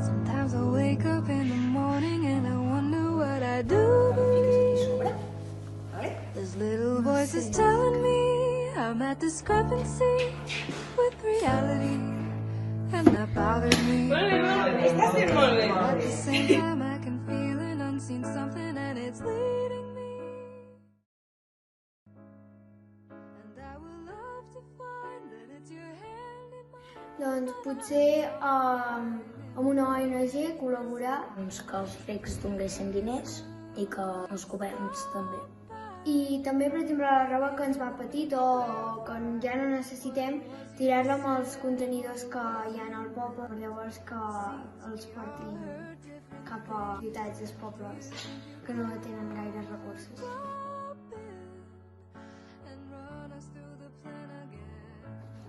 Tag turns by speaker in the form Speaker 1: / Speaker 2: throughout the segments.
Speaker 1: Sometimes I wake up in the morning and I wonder what I do. There's little voices telling me I'm at discrepancy with reality, and that bothers me. At the same time I can feel an unseen something and it's leading me. And I would love to find that it's your hand in mine.
Speaker 2: Doncs potser amb una ONG col·laborar.
Speaker 3: Que els rics donguessin diners i que els governs també.
Speaker 2: I també, per exemple, la roba que ens va petit o que ja no necessitem, tirar-la amb els contenidors que hi ha al poble, llavors que els portin cap a ciutats dels pobles que no tenen gaires recursos.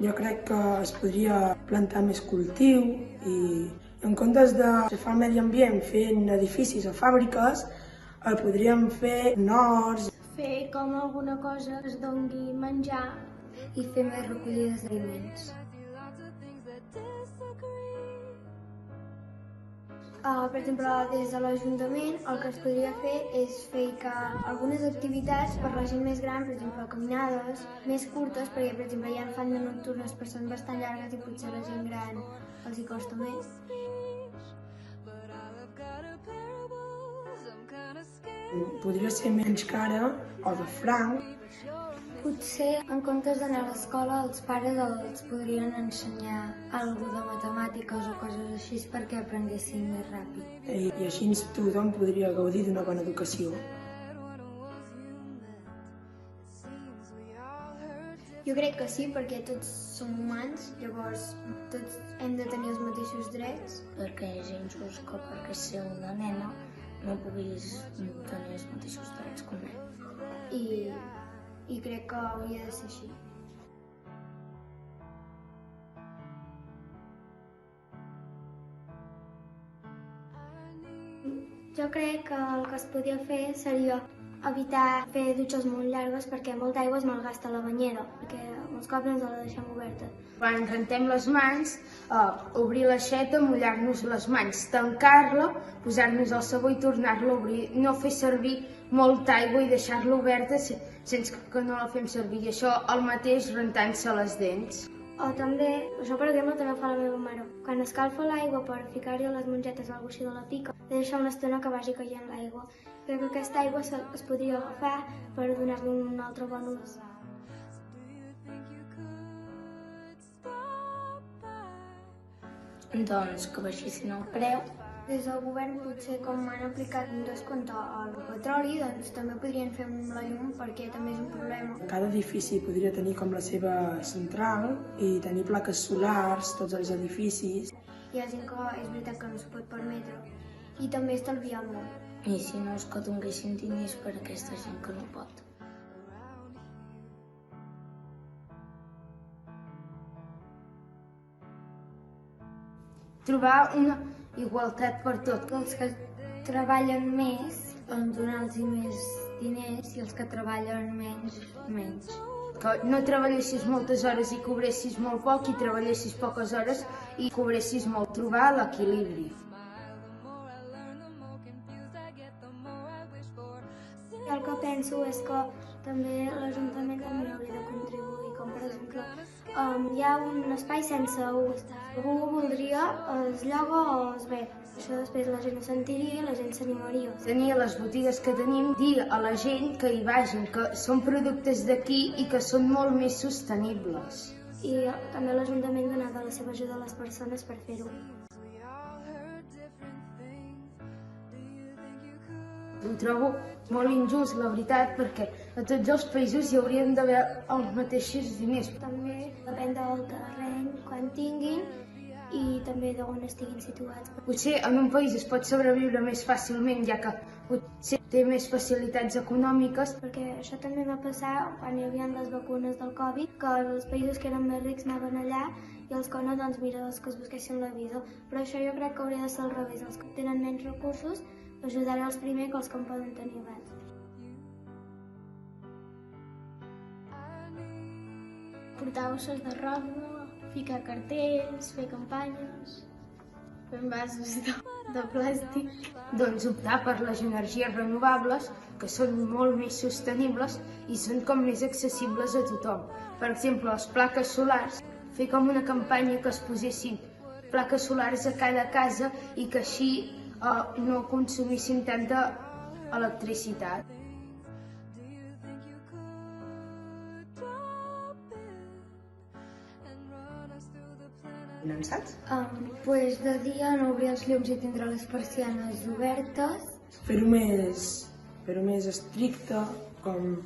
Speaker 4: Jo crec que es podria plantar més cultiu i en comptes de fer el medi ambient fent edificis o fàbriques, el podríem fer en horts.
Speaker 2: Fer com alguna cosa que es doni menjar
Speaker 3: I fer més recollides d'aliments.
Speaker 2: Per exemple, des de l'Ajuntament el que es podria fer és fer que algunes activitats per la gent més gran, per exemple, caminades més curtes, perquè, per exemple, hi ha fan de nocturnes però són bastant llargues i potser la gent gran els hi costa més.
Speaker 4: Podria ser menys cara o de franc.
Speaker 3: Potser, en comptes d'anar a l'escola, els pares els podrien ensenyar alguna de matemàtiques o coses així perquè aprenguessin més ràpid.
Speaker 4: I així tothom podria gaudir d'una bona educació.
Speaker 2: Jo crec que sí, perquè tots som humans, llavors tots hem de tenir els mateixos drets.
Speaker 3: Perquè és injust que perquè ser una nena no puguis tenir els mateixos drets com ell.
Speaker 2: I crec que hauria de ser així. Jo crec que el que es podria fer seria evitar fer dutxes molt llargues perquè molta aigua es malgasta a la banyera, perquè molts cops ens la deixem oberta.
Speaker 5: Quan ens rentem les mans, obrir l'aixeta, mullar-nos les mans, tancar-la, posar-nos el sabó i tornar-la a obrir. No fer servir molta aigua i deixar-la oberta sense que no la fem servir. I això el mateix rentant-se les dents.
Speaker 2: O també, això per exemple també ho fa la meva mare. Quan escalfa l'aigua per ficar-hi les mongetes o alguna cosa així de la pica, deixa una estona que vagi caient l'aigua. Crec que aquesta aigua es podria agafar per donar-li un altre bon ús.
Speaker 3: Doncs que baixessin el preu.
Speaker 2: Des del govern, potser com han aplicat un descompte al petroli, doncs també podrien fer amb la llum perquè també és un problema.
Speaker 4: Cada edifici podria tenir com la seva central i tenir plaques solars, tots els edificis.
Speaker 2: Hi ha gent que és veritat que no s'ho pot permetre i també estalviar molt.
Speaker 3: I si no és que donguessin diners per a aquesta gent que no pot.
Speaker 5: Trobar una igualtat per tot.
Speaker 3: Els que treballen més, donar-los més diners i els que treballen menys, menys.
Speaker 5: Que no treballessis moltes hores i cobressis molt poc i treballessis poques hores i cobressis molt. Trobar l'equilibri.
Speaker 2: El que penso és que també l'Ajuntament també hauria de contribuir, com per exemple hi ha un espai sense ús. Algú voldria, es lloga o es ven. Això després la gent ho sentiria i la gent s'animaria.
Speaker 5: Tenir a les botigues que tenim, dir a la gent que hi vagin, que són productes d'aquí i que són molt més sostenibles.
Speaker 2: I també l'Ajuntament donar de la seva ajuda a les persones per fer-ho.
Speaker 5: Ho trobo molt injust, la veritat, perquè a tots els països hi haurien d'haver els mateixos diners.
Speaker 2: També depèn del terreny, quan tinguin i també d'on estiguin situats.
Speaker 5: Potser en un país es pot sobreviure més fàcilment, ja que potser té més facilitats econòmiques.
Speaker 2: Perquè això també va passar quan hi havia les vacunes del Covid, que els països que eren més rics anaven allà i els que no, doncs mira, els que es busquessin la vida. Però això jo crec que hauria de ser al revés, els que tenen menys recursos ajudaré els primers que els que en poden tenir abans. Portar bosses de roba, ficar cartells, fer campanyes. envasos de plàstic.
Speaker 5: Doncs optar per les energies renovables, que són molt més sostenibles i són com més accessibles a tothom. Per exemple, les plaques solars, fer com una campanya que es posessin plaques solars a cada casa i que així no consumissin tanta electricitat.
Speaker 6: No en saps?
Speaker 3: Pues de dia no obrir els llums i tindre les persianes obertes.
Speaker 4: Fer-ho més estricte, com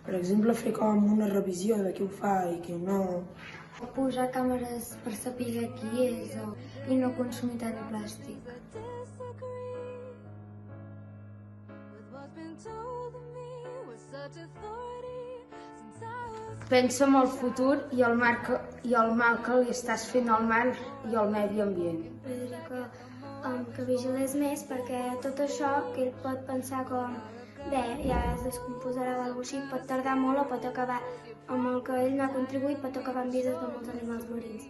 Speaker 4: per exemple fer com una revisió de qui ho fa i qui no.
Speaker 3: Posar càmeres per saber qui és i no consumir tant plàstic.
Speaker 5: Pensa en el futur i el mal que li estàs fent al mar i al medi ambient.
Speaker 2: Li diria que vigilés més perquè tot això que ell pot pensar com bé, ja es descomposarà o alguna cosa així, pot tardar molt o pot acabar amb el que ell no ha contribuït, pot acabar amb vides de molts animals marins.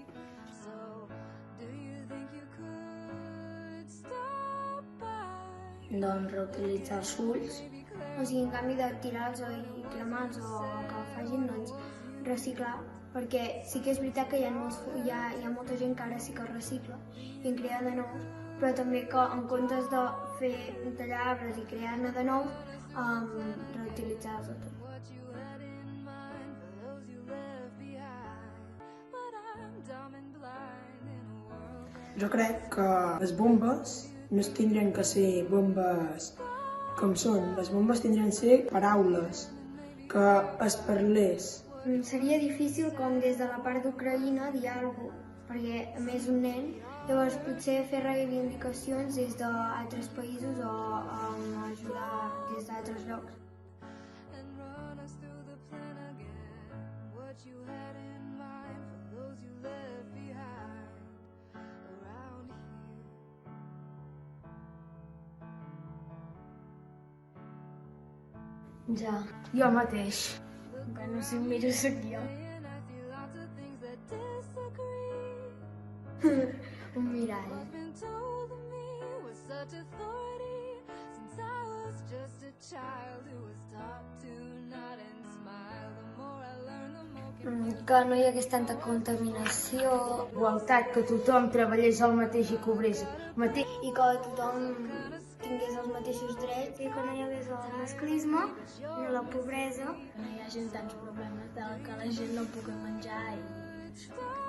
Speaker 6: Doncs reutilitzar els ulls.
Speaker 2: O sigui, en canvi de tirar-los i cremar-los o que ho facin, doncs reciclar, perquè sí que és veritat que hi ha molta gent que ara sí que recicla i en crea de nous, però també que en comptes de fer tallar arbres i crear-ne de nous, reutilitzar-los tot.
Speaker 4: Jo crec que les bombes no es tindrien que ser bombes com són. Les bombes tindrien que ser paraules, que es parlés.
Speaker 2: Seria difícil com des de la part d'Ucraïna dir alguna cosa, perquè a més un nen, llavors potser fer reivindicacions des d'altres països o ajudar des d'altres llocs.
Speaker 3: Ja.
Speaker 5: Jo mateix.
Speaker 2: Que no sé, miro sóc jo.
Speaker 3: Un mirall. Que no hi hagués tanta contaminació.
Speaker 5: Igualtat, que tothom treballés el mateix i cobrés el mateix.
Speaker 2: I que tothom tingués els mateixos drets i que no hi hagués el masclisme ni la pobresa.
Speaker 6: No hi hagi tants problemes de que la gent no pugui menjar i això.